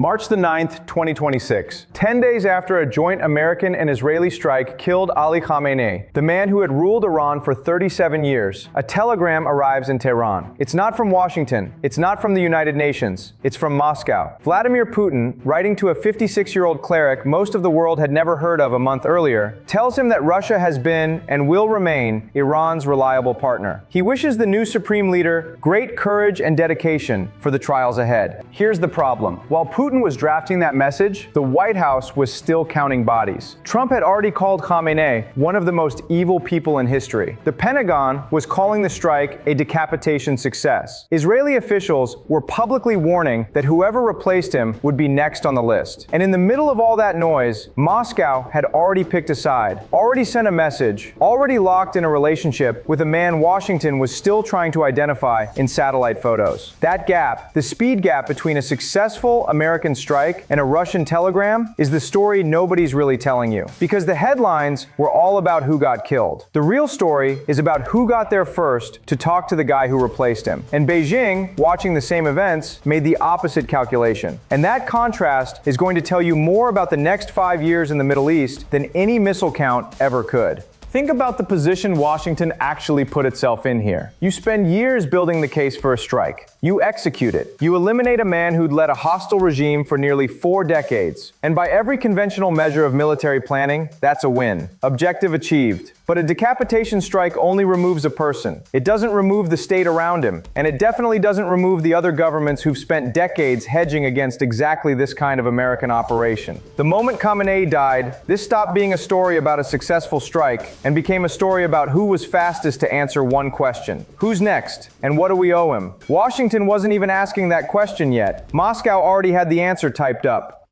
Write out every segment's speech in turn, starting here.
March the 9th, 2026. 10 days after a joint American and Israeli strike killed Ali Khamenei, the man who had ruled Iran for 37 years, a telegram arrives in Tehran. It's not from Washington. It's not from the United Nations. It's from Moscow. Vladimir Putin, writing to a 56-year-old cleric most of the world had never heard of a month earlier, tells him that Russia has been and will remain Iran's reliable partner. He wishes the new supreme leader great courage and dedication for the trials ahead. Here's the problem. While Putin was drafting that message, the White House was still counting bodies. Trump had already called Khamenei one of the most evil people in history. The Pentagon was calling the strike a decapitation success. Israeli officials were publicly warning that whoever replaced him would be next on the list. And in the middle of all that noise, Moscow had already picked a side, already sent a message, already locked in a relationship with a man Washington was still trying to identify in satellite photos. That gap, the speed gap between a successful American strike and a Russian telegram, is the story nobody's really telling you. Because the headlines were all about who got killed. The real story is about who got there first to talk to the guy who replaced him. And Beijing, watching the same events, made the opposite calculation. And that contrast is going to tell you more about the next 5 years in the Middle East than any missile count ever could. Think about the position Washington actually put itself in here. You spend years building the case for a strike. You execute it. You eliminate a man who'd led a hostile regime for nearly 4 decades. And by every conventional measure of military planning, that's a win. Objective achieved. But a decapitation strike only removes a person. It doesn't remove the state around him. And it definitely doesn't remove the other governments who've spent decades hedging against exactly this kind of American operation. The moment Khamenei died, this stopped being a story about a successful strike and became a story about who was fastest to answer one question. Who's next? And what do we owe him? Washington wasn't even asking that question yet. Moscow already had the answer typed up.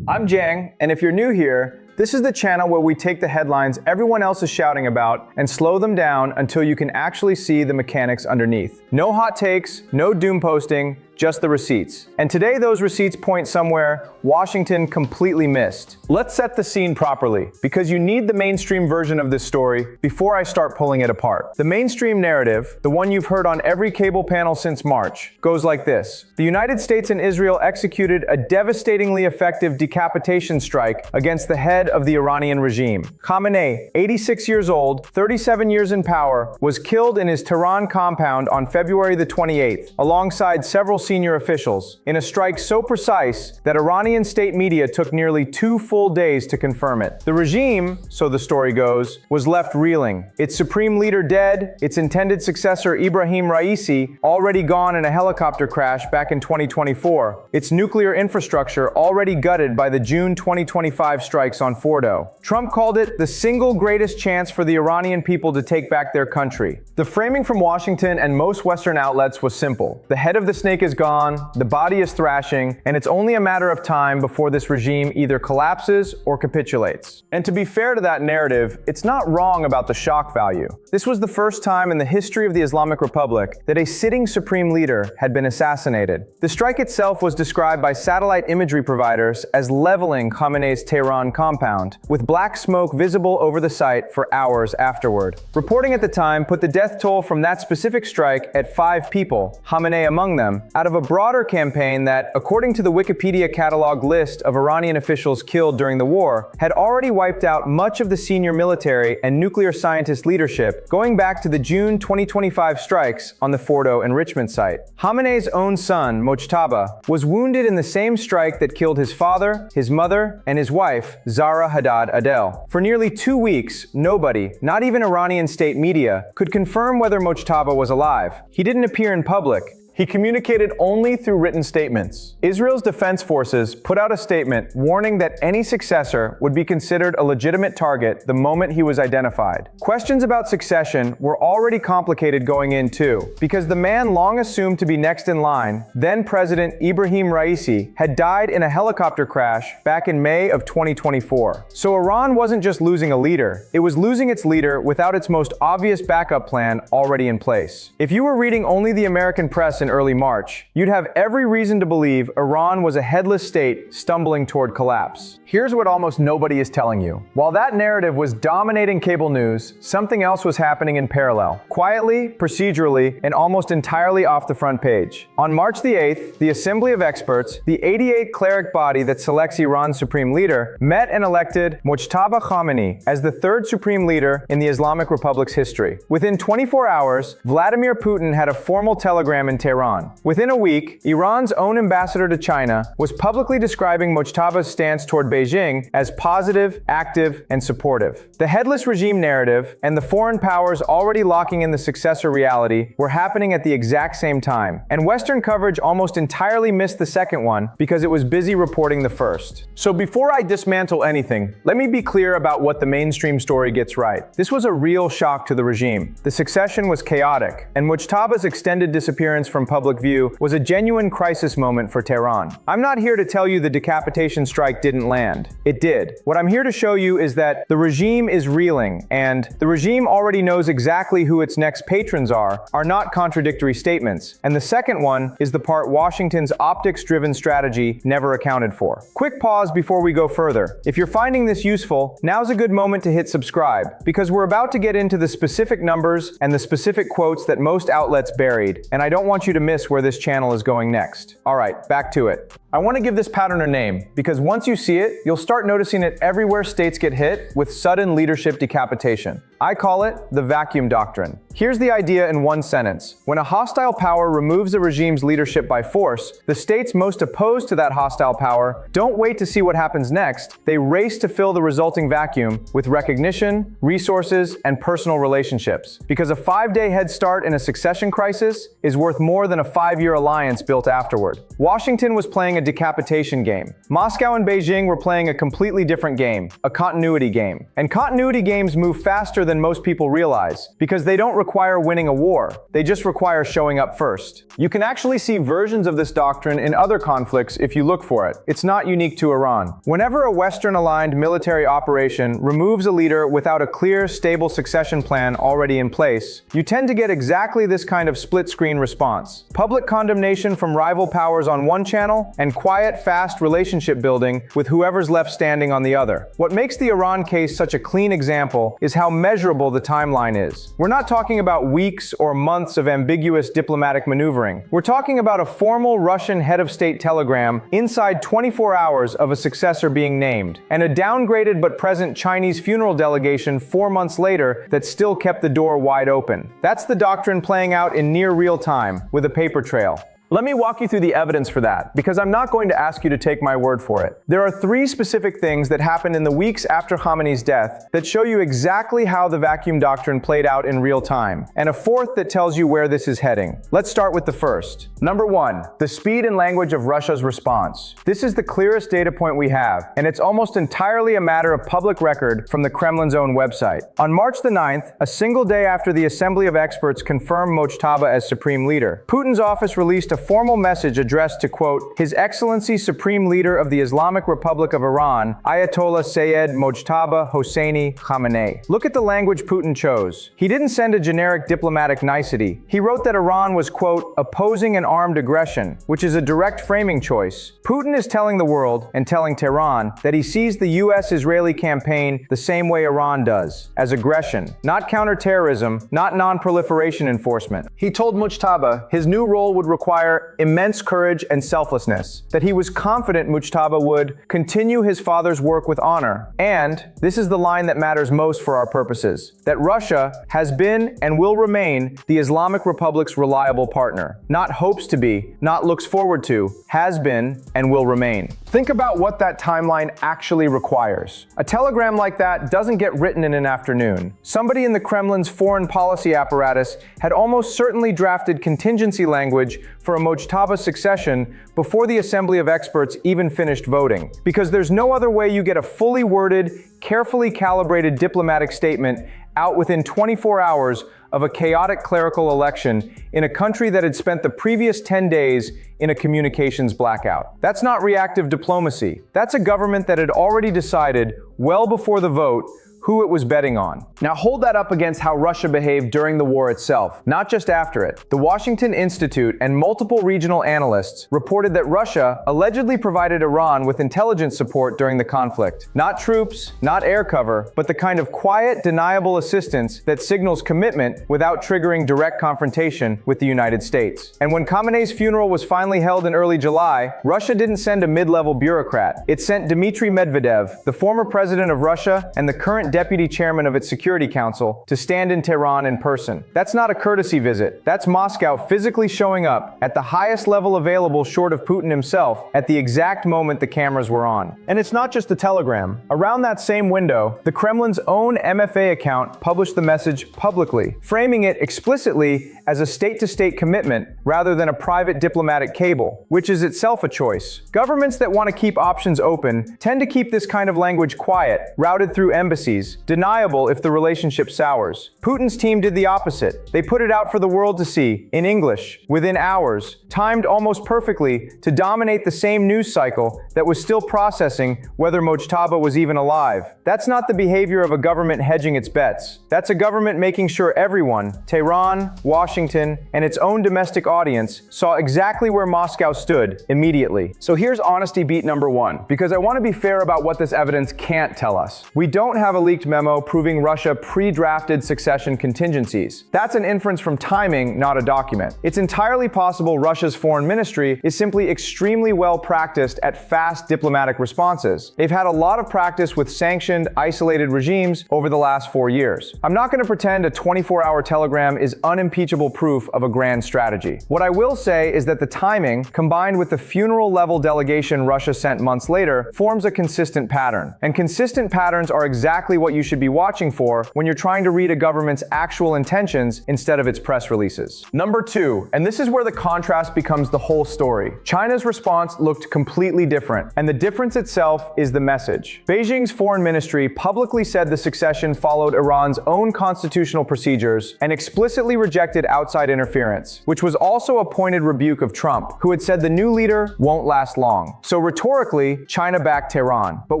I'm Jiang, and if you're new here, this is the channel where we take the headlines everyone else is shouting about and slow them down until you can actually see the mechanics underneath. No hot takes, no doom posting, just the receipts. And today those receipts point somewhere Washington completely missed. Let's set the scene properly, because you need the mainstream version of this story before I start pulling it apart. The mainstream narrative, the one you've heard on every cable panel since March, goes like this. The United States and Israel executed a devastatingly effective decapitation strike against the head of the Iranian regime. Khamenei, 86 years old, 37 years in power, was killed in his Tehran compound on February the 28th, alongside several senior officials, in a strike so precise that Iranian state media took nearly 2 full days to confirm it. The regime, so the story goes, was left reeling. Its supreme leader dead, its intended successor Ibrahim Raisi already gone in a helicopter crash back in 2024, its nuclear infrastructure already gutted by the June 2025 strikes on Fordo. Trump called it the single greatest chance for the Iranian people to take back their country. The framing from Washington and most Western outlets was simple. The head of the snake is gone, the body is thrashing, and it's only a matter of time before this regime either collapses or capitulates. And to be fair to that narrative, it's not wrong about the shock value. This was the first time in the history of the Islamic Republic that a sitting supreme leader had been assassinated. The strike itself was described by satellite imagery providers as leveling Khamenei's Tehran compound, with black smoke visible over the site for hours afterward. Reporting at the time put the death toll from that specific strike at 5 people, Khamenei among them, out of a broader campaign that, according to the Wikipedia catalog list of Iranian officials killed during the war, had already wiped out much of the senior military and nuclear scientist leadership going back to the June 2025 strikes on the Fordo enrichment site. Khamenei's own son, Mojtaba, was wounded in the same strike that killed his father, his mother, and his wife, Zahra Haddad Adel. For nearly 2 weeks, nobody, not even Iranian state media, could confirm whether Mojtaba was alive. He didn't appear in public. He communicated only through written statements. Israel's defense forces put out a statement warning that any successor would be considered a legitimate target the moment he was identified. Questions about succession were already complicated going in too, because the man long assumed to be next in line, then President Ibrahim Raisi, had died in a helicopter crash back in May of 2024. So Iran wasn't just losing a leader, it was losing its leader without its most obvious backup plan already in place. If you were reading only the American press and in early March, you'd have every reason to believe Iran was a headless state stumbling toward collapse. Here's what almost nobody is telling you. While that narrative was dominating cable news, something else was happening in parallel. Quietly, procedurally, and almost entirely off the front page. On March the 8th, the Assembly of Experts, the 88-cleric body that selects Iran's supreme leader, met and elected Mojtaba Khamenei as the third supreme leader in the Islamic Republic's history. Within 24 hours, Vladimir Putin had a formal telegram in Tehran. Within a week, Iran's own ambassador to China was publicly describing Mojtaba's stance toward Beijing as positive, active, and supportive. The headless regime narrative and the foreign powers already locking in the successor reality were happening at the exact same time, and Western coverage almost entirely missed the second one because it was busy reporting the first. So before I dismantle anything, let me be clear about what the mainstream story gets right. This was a real shock to the regime. The succession was chaotic, and Mojtaba's extended disappearance from public view was a genuine crisis moment for Tehran. I'm not here to tell you the decapitation strike didn't land. It did. What I'm here to show you is that the regime is reeling, and the regime already knows exactly who its next patrons are not contradictory statements. And the second one is the part Washington's optics-driven strategy never accounted for. Quick pause before we go further. If you're finding this useful, now's a good moment to hit subscribe, because we're about to get into the specific numbers and the specific quotes that most outlets buried, and I don't want you to miss where this channel is going next. Alright, back to it. I want to give this pattern a name, because once you see it, you'll start noticing it everywhere states get hit with sudden leadership decapitation. I call it the vacuum doctrine. Here's the idea in one sentence. When a hostile power removes a regime's leadership by force, the states most opposed to that hostile power don't wait to see what happens next. They race to fill the resulting vacuum with recognition, resources, and personal relationships. Because a 5-day head start in a succession crisis is worth more than a 5-year alliance built afterward. Washington was playing a decapitation game. Moscow and Beijing were playing a completely different game, a continuity game. And continuity games move faster than most people realize, because they don't require winning a war. They just require showing up first. You can actually see versions of this doctrine in other conflicts if you look for it. It's not unique to Iran. Whenever a Western-aligned military operation removes a leader without a clear, stable succession plan already in place, you tend to get exactly this kind of split-screen response. Public condemnation from rival powers on one channel, and quiet, fast relationship building with whoever's left standing on the other. What makes the Iran case such a clean example is how measurable the timeline is. We're not talking about weeks or months of ambiguous diplomatic maneuvering. We're talking about a formal Russian head of state telegram inside 24 hours of a successor being named, and a downgraded but present Chinese funeral delegation 4 months later that still kept the door wide open. That's the doctrine playing out in near real time, with a paper trail. Let me walk you through the evidence for that, because I'm not going to ask you to take my word for it. There are 3 specific things that happened in the weeks after Khamenei's death that show you exactly how the vacuum doctrine played out in real time, and a 4th that tells you where this is heading. Let's start with the first. Number 1, the speed and language of Russia's response. This is the clearest data point we have, and it's almost entirely a matter of public record from the Kremlin's own website. On March the 9th, a single day after the Assembly of Experts confirmed Mojtaba as supreme leader, Putin's office released a formal message addressed to, quote, His Excellency Supreme Leader of the Islamic Republic of Iran, Ayatollah Sayyid Mojtaba Khamenei. Look at the language Putin chose. He didn't send a generic diplomatic nicety. He wrote that Iran was, quote, opposing an armed aggression, which is a direct framing choice. Putin is telling the world, and telling Tehran, that he sees the US-Israeli campaign the same way Iran does, as aggression, not counterterrorism, not non-proliferation enforcement. He told Mojtaba his new role would require immense courage and selflessness, that he was confident Mojtaba would continue his father's work with honor, and, this is the line that matters most for our purposes, that Russia has been and will remain the Islamic Republic's reliable partner. Not hopes to be, not looks forward to, has been and will remain. Think about what that timeline actually requires. A telegram like that doesn't get written in an afternoon. Somebody in the Kremlin's foreign policy apparatus had almost certainly drafted contingency language for a Mojtaba succession before the Assembly of Experts even finished voting. Because there's no other way you get a fully worded, carefully calibrated diplomatic statement out within 24 hours of a chaotic clerical election in a country that had spent the previous 10 days in a communications blackout. That's not reactive diplomacy. That's a government that had already decided, well before the vote, who it was betting on. Now hold that up against how Russia behaved during the war itself, not just after it. The Washington Institute and multiple regional analysts reported that Russia allegedly provided Iran with intelligence support during the conflict. Not troops, not air cover, but the kind of quiet, deniable assistance that signals commitment without triggering direct confrontation with the United States. And when Khamenei's funeral was finally held in early July, Russia didn't send a mid-level bureaucrat. It sent Dmitry Medvedev, the former president of Russia and the current deputy chairman of its Security Council, to stand in Tehran in person. That's not a courtesy visit. That's Moscow physically showing up at the highest level available short of Putin himself at the exact moment the cameras were on. And it's not just a telegram. Around that same window, the Kremlin's own MFA account published the message publicly, framing it explicitly as a state-to-state commitment rather than a private diplomatic cable, which is itself a choice. Governments that want to keep options open tend to keep this kind of language quiet, routed through embassies, deniable if the relationship sours. Putin's team did the opposite. They put it out for the world to see, in English, within hours, timed almost perfectly to dominate the same news cycle that was still processing whether Mojtaba was even alive. That's not the behavior of a government hedging its bets. That's a government making sure everyone, Tehran, Washington, and its own domestic audience, saw exactly where Moscow stood immediately. So here's honesty beat number one, because I want to be fair about what this evidence can't tell us. We don't have a leaked memo proving Russia pre-drafted succession contingencies. That's an inference from timing, not a document. It's entirely possible Russia's foreign ministry is simply extremely well practiced at fast diplomatic responses. They've had a lot of practice with sanctioned, isolated regimes over the last 4 years. I'm not going to pretend a 24-hour telegram is unimpeachable proof of a grand strategy. What I will say is that the timing, combined with the funeral-level delegation Russia sent months later, forms a consistent pattern. And consistent patterns are exactly what you should be watching for when you're trying to read a government's actual intentions instead of its press releases. Number two, and this is where the contrast becomes the whole story. China's response looked completely different, and the difference itself is the message. Beijing's foreign ministry publicly said the succession followed Iran's own constitutional procedures and explicitly rejected outside interference, which was also a pointed rebuke of Trump, who had said the new leader won't last long. So rhetorically, China backed Tehran. But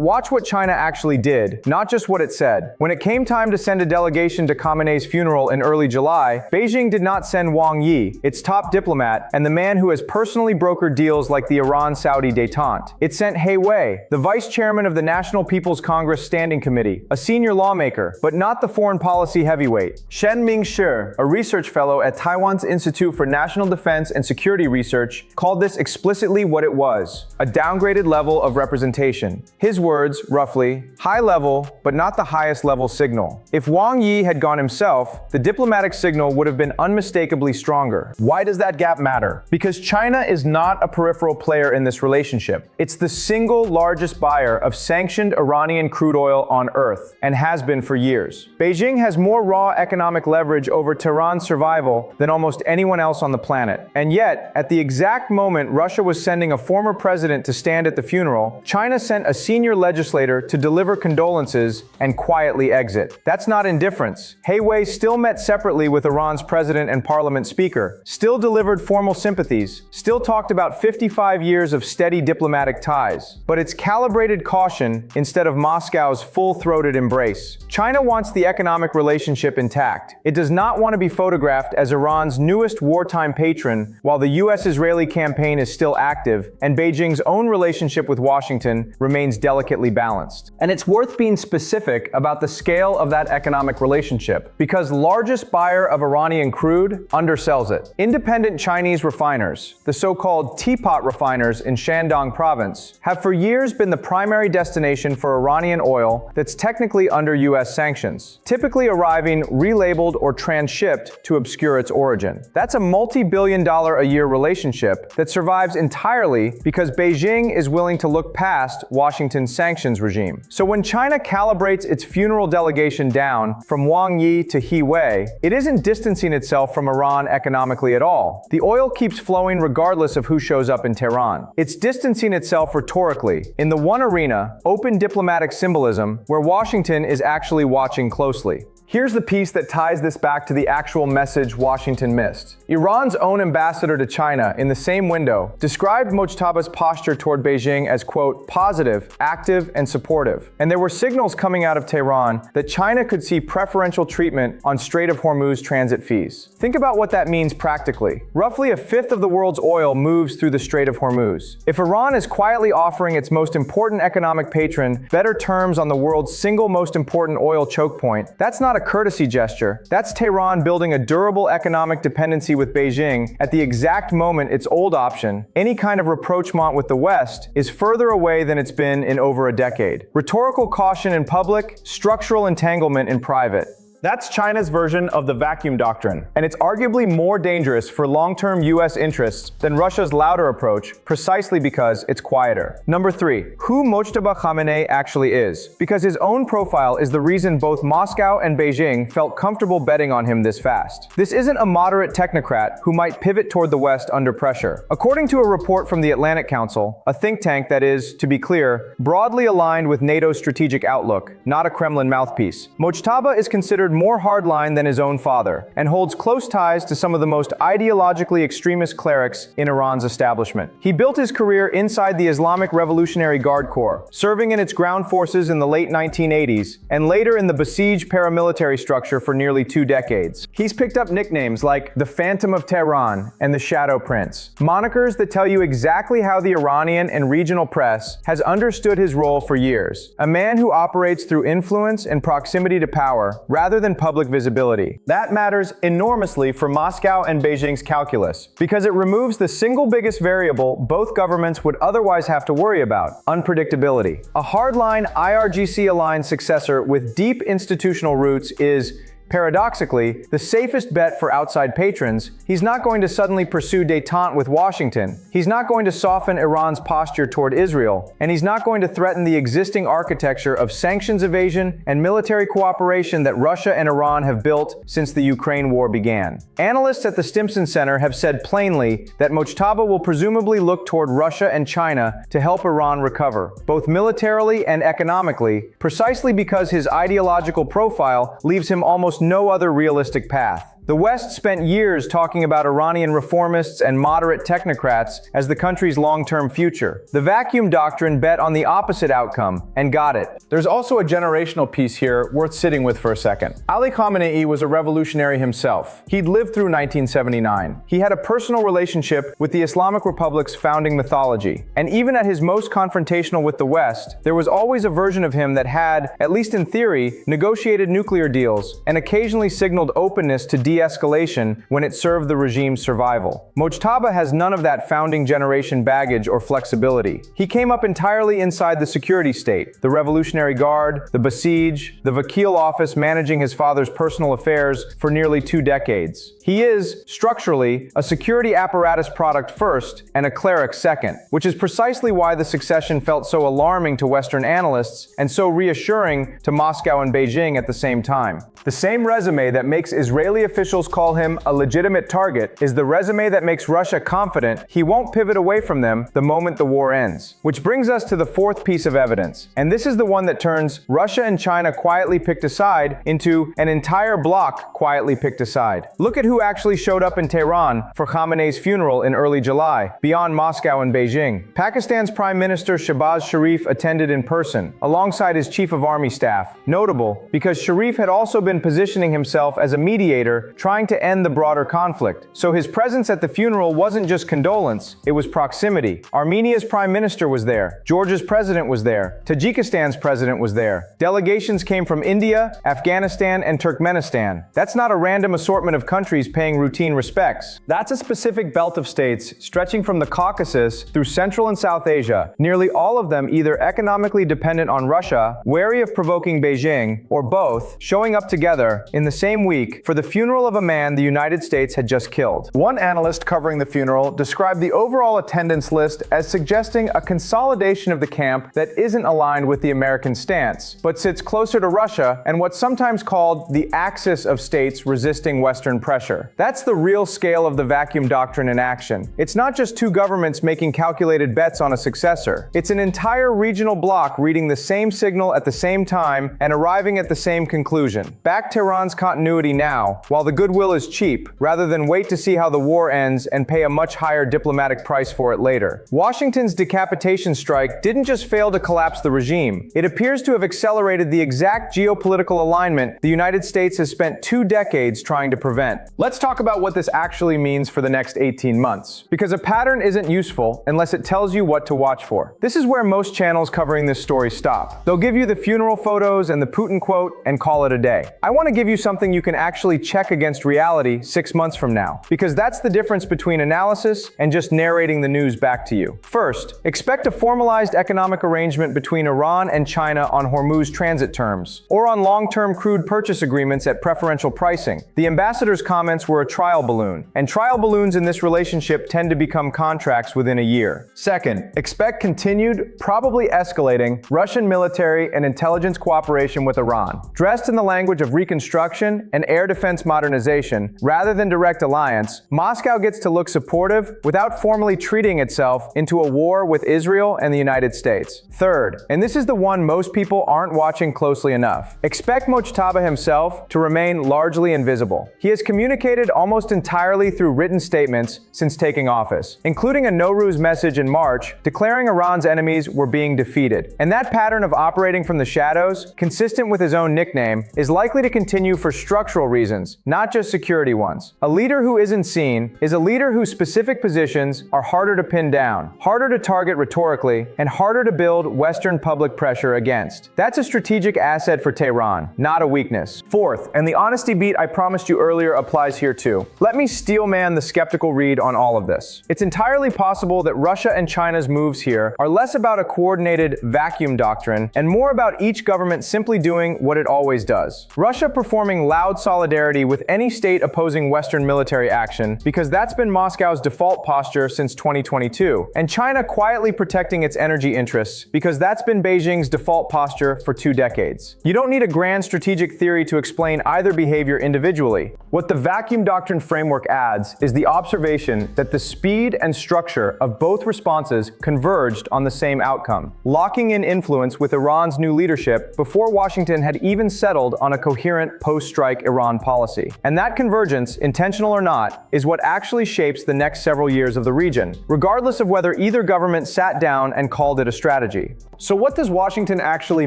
watch what China actually did, not just what it said. When it came time to send a delegation to Khamenei's funeral in early July, Beijing did not send Wang Yi, its top diplomat, and the man who has personally brokered deals like the Iran-Saudi détente. It sent He Wei, the vice chairman of the National People's Congress Standing Committee, a senior lawmaker, but not the foreign policy heavyweight. Shen Mingshi, a research fellow at Taiwan's Institute for National Defense and Security Research, called this explicitly what it was: a downgraded level of representation. His words, roughly, high level, but not the highest level signal. If Wang Yi had gone himself, the diplomatic signal would have been unmistakably stronger. Why does that gap matter? Because China is not a peripheral player in this relationship. It's the single largest buyer of sanctioned Iranian crude oil on Earth, and has been for years. Beijing has more raw economic leverage over Tehran's survival than almost anyone else on the planet. And yet, at the exact moment Russia was sending a former president to stand at the funeral, China sent a senior legislator to deliver condolences and quietly exit. That's not indifference. He Wei still met separately with Iran's president and parliament speaker, still delivered formal sympathies, still talked about 55 years of steady diplomatic ties. But it's calibrated caution instead of Moscow's full-throated embrace. China wants the economic relationship intact. It does not want to be photographed as Iran's newest wartime patron while the US-Israeli campaign is still active and Beijing's own relationship with Washington remains delicately balanced. And it's worth being specific about the scale of that economic relationship, because largest buyer of Iranian crude undersells it. Independent Chinese refiners, the so-called teapot refiners in Shandong province, have for years been the primary destination for Iranian oil that's technically under US sanctions, typically arriving relabeled or transshipped to obscure its origin. That's a multi-billion-dollar-a-year relationship that survives entirely because Beijing is willing to look past Washington's sanctions regime. So when China calibrates its funeral delegation down from Wang Yi to He Wei, it isn't distancing itself from Iran economically at all. The oil keeps flowing regardless of who shows up in Tehran. It's distancing itself rhetorically, in the one arena, open diplomatic symbolism, where Washington is actually watching closely. Here's the piece that ties this back to the actual message Washington missed. Iran's own ambassador to China, in the same window, described Mojtaba's posture toward Beijing as, quote, positive, active, and supportive. And there were signals coming out of Tehran that China could see preferential treatment on Strait of Hormuz transit fees. Think about what that means practically. Roughly a fifth of the world's oil moves through the Strait of Hormuz. If Iran is quietly offering its most important economic patron better terms on the world's single most important oil choke point, that's not a courtesy gesture. That's Tehran building a durable economic dependency with Beijing at the exact moment its old option, any kind of rapprochement with the West, is further away than it's been in over a decade. Rhetorical caution in public, structural entanglement in private. That's China's version of the vacuum doctrine, and it's arguably more dangerous for long-term US interests than Russia's louder approach, precisely because it's quieter. Number 3, who Mojtaba Khamenei actually is, because his own profile is the reason both Moscow and Beijing felt comfortable betting on him this fast. This isn't a moderate technocrat who might pivot toward the West under pressure. According to a report from the Atlantic Council, a think tank that is, to be clear, broadly aligned with NATO's strategic outlook, not a Kremlin mouthpiece, Mojtaba is considered more hardline than his own father, and holds close ties to some of the most ideologically extremist clerics in Iran's establishment. He built his career inside the Islamic Revolutionary Guard Corps, serving in its ground forces in the late 1980s, and later in the besieged paramilitary structure for nearly 2 decades. He's picked up nicknames like the Phantom of Tehran and the Shadow Prince, monikers that tell you exactly how the Iranian and regional press has understood his role for years. A man who operates through influence and proximity to power, rather than public visibility. That matters enormously for Moscow and Beijing's calculus, because it removes the single biggest variable both governments would otherwise have to worry about: unpredictability. A hardline IRGC-aligned successor with deep institutional roots is, paradoxically, the safest bet for outside patrons. He's not going to suddenly pursue détente with Washington. He's not going to soften Iran's posture toward Israel. And he's not going to threaten the existing architecture of sanctions evasion and military cooperation that Russia and Iran have built since the Ukraine war began. Analysts at the Stimson Center have said plainly that Mojtaba will presumably look toward Russia and China to help Iran recover, both militarily and economically, precisely because his ideological profile leaves him almost no other realistic path. The West spent years talking about Iranian reformists and moderate technocrats as the country's long-term future. The vacuum doctrine bet on the opposite outcome, and got it. There's also a generational piece here worth sitting with for a second. Ali Khamenei was a revolutionary himself. He'd lived through 1979. He had a personal relationship with the Islamic Republic's founding mythology. And even at his most confrontational with the West, there was always a version of him that had, at least in theory, negotiated nuclear deals and occasionally signaled openness to de-escalation when it served the regime's survival. Mojtaba has none of that founding generation baggage or flexibility. He came up entirely inside the security state, the Revolutionary Guard, the Basij, the Vakil office managing his father's personal affairs for nearly 2 decades. He is, structurally, a security apparatus product first and a cleric second, which is precisely why the succession felt so alarming to Western analysts and so reassuring to Moscow and Beijing at the same time. The same resume that makes Israeli officials call him a legitimate target is the resume that makes Russia confident he won't pivot away from them the moment the war ends. Which brings us to the 4th piece of evidence, and this is the one that turns Russia and China quietly picked aside into an entire bloc quietly picked aside. Look at who actually showed up in Tehran for Khamenei's funeral in early July, beyond Moscow and Beijing. Pakistan's Prime Minister Shehbaz Sharif attended in person, alongside his Chief of Army Staff. Notable, because Sharif had also been positioning himself as a mediator trying to end the broader conflict. So his presence at the funeral wasn't just condolence, it was proximity. Armenia's prime minister was there. Georgia's president was there. Tajikistan's president was there. Delegations came from India, Afghanistan, and Turkmenistan. That's not a random assortment of countries paying routine respects. That's a specific belt of states stretching from the Caucasus through Central and South Asia, nearly all of them either economically dependent on Russia, wary of provoking Beijing, or both, showing up together in the same week for the funeral funeral of a man the United States had just killed. One analyst covering the funeral described the overall attendance list as suggesting a consolidation of the camp that isn't aligned with the American stance, but sits closer to Russia and what's sometimes called the axis of states resisting Western pressure. That's the real scale of the vacuum doctrine in action. It's not just two governments making calculated bets on a successor. It's an entire regional bloc reading the same signal at the same time and arriving at the same conclusion. Back Tehran's continuity now, while the goodwill is cheap, rather than wait to see how the war ends and pay a much higher diplomatic price for it later. Washington's decapitation strike didn't just fail to collapse the regime. It appears to have accelerated the exact geopolitical alignment the United States has spent 2 decades trying to prevent. Let's talk about what this actually means for the next 18 months. Because a pattern isn't useful unless it tells you what to watch for. This is where most channels covering this story stop. They'll give you the funeral photos and the Putin quote and call it a day. I want to give you something you can actually check against reality 6 months from now. Because that's the difference between analysis and just narrating the news back to you. First, expect a formalized economic arrangement between Iran and China on Hormuz transit terms, or on long-term crude purchase agreements at preferential pricing. The ambassador's comments were a trial balloon, and trial balloons in this relationship tend to become contracts within a year. Second, expect continued, probably escalating, Russian military and intelligence cooperation with Iran. Dressed in the language of reconstruction and air defense modernization, rather than direct alliance, Moscow gets to look supportive without formally treating itself into a war with Israel and the United States. Third, and this is the one most people aren't watching closely enough, expect Mojtaba himself to remain largely invisible. He has communicated almost entirely through written statements since taking office, including a Nowruz message in March declaring Iran's enemies were being defeated. And that pattern of operating from the shadows, consistent with his own nickname, is likely to continue for structural reasons, not just security ones. A leader who isn't seen is a leader whose specific positions are harder to pin down, harder to target rhetorically, and harder to build Western public pressure against. That's a strategic asset for Tehran, not a weakness. Fourth, and the honesty beat I promised you earlier applies here too. Let me steelman the skeptical read on all of this. It's entirely possible that Russia and China's moves here are less about a coordinated vacuum doctrine and more about each government simply doing what it always does. Russia performing loud solidarity with any state opposing Western military action because that's been Moscow's default posture since 2022, and China quietly protecting its energy interests because that's been Beijing's default posture for 2 decades. You don't need a grand strategic theory to explain either behavior individually. What the vacuum doctrine framework adds is the observation that the speed and structure of both responses converged on the same outcome, locking in influence with Iran's new leadership before Washington had even settled on a coherent post-strike Iran policy. And that convergence, intentional or not, is what actually shapes the next several years of the region, regardless of whether either government sat down and called it a strategy. So what does Washington actually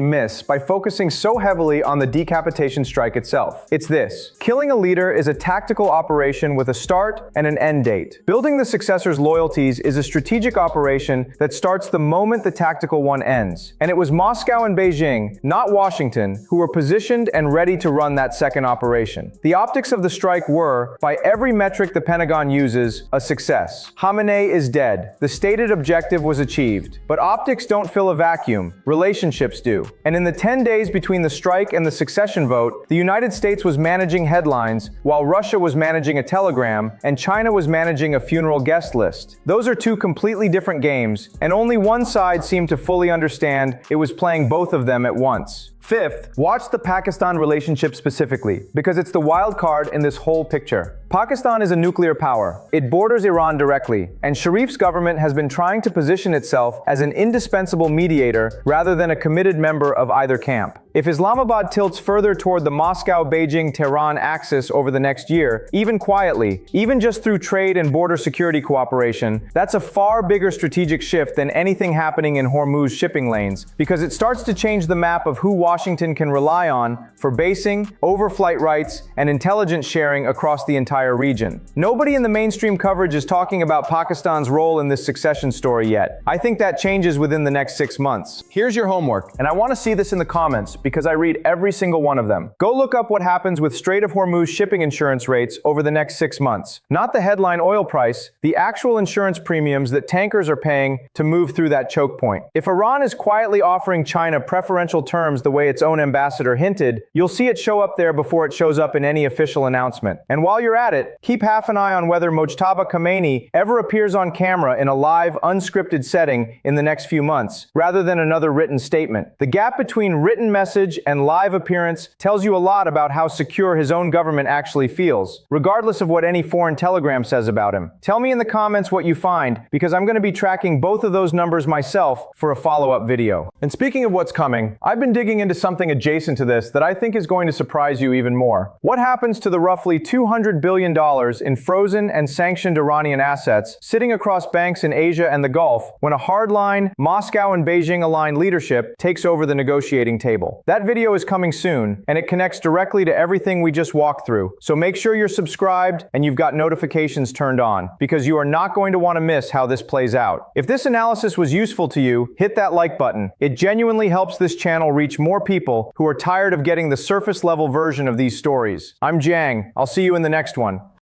miss by focusing so heavily on the decapitation strike itself? It's this: killing a leader is a tactical operation with a start and an end date. Building the successor's loyalties is a strategic operation that starts the moment the tactical one ends. And it was Moscow and Beijing, not Washington, who were positioned and ready to run that second operation. The optics of the strike were, by every metric the Pentagon uses, a success. Khamenei is dead. The stated objective was achieved. But optics don't fill a vacuum. Relationships do. And in the 10 days between the strike and the succession vote, the United States was managing headlines, while Russia was managing a telegram, and China was managing a funeral guest list. Those are two completely different games, and only one side seemed to fully understand it was playing both of them at once. Fifth, watch the Pakistan relationship specifically, because it's the wild card in this whole picture. Pakistan is a nuclear power. It borders Iran directly, and Sharif's government has been trying to position itself as an indispensable mediator rather than a committed member of either camp. If Islamabad tilts further toward the Moscow-Beijing-Tehran axis over the next year, even quietly, even just through trade and border security cooperation, that's a far bigger strategic shift than anything happening in Hormuz shipping lanes, because it starts to change the map of who Washington can rely on for basing, overflight rights, and intelligence sharing across the entire entire region. Nobody in the mainstream coverage is talking about Pakistan's role in this succession story yet. I think that changes within the next 6 months. Here's your homework, and I want to see this in the comments because I read every single one of them. Go look up what happens with Strait of Hormuz shipping insurance rates over the next 6 months. Not the headline oil price, the actual insurance premiums that tankers are paying to move through that choke point. If Iran is quietly offering China preferential terms the way its own ambassador hinted, you'll see it show up there before it shows up in any official announcement. And while you're at it, keep half an eye on whether Mojtaba Khamenei ever appears on camera in a live, unscripted setting in the next few months, rather than another written statement. The gap between written message and live appearance tells you a lot about how secure his own government actually feels, regardless of what any foreign telegram says about him. Tell me in the comments what you find, because I'm going to be tracking both of those numbers myself for a follow-up video. And speaking of what's coming, I've been digging into something adjacent to this that I think is going to surprise you even more. What happens to the roughly $200 billion in frozen and sanctioned Iranian assets sitting across banks in Asia and the Gulf when a hardline, Moscow and Beijing-aligned leadership takes over the negotiating table? That video is coming soon, and it connects directly to everything we just walked through. So make sure you're subscribed and you've got notifications turned on, because you are not going to want to miss how this plays out. If this analysis was useful to you, hit that like button. It genuinely helps this channel reach more people who are tired of getting the surface-level version of these stories. I'm Jiang. I'll see you in the next one.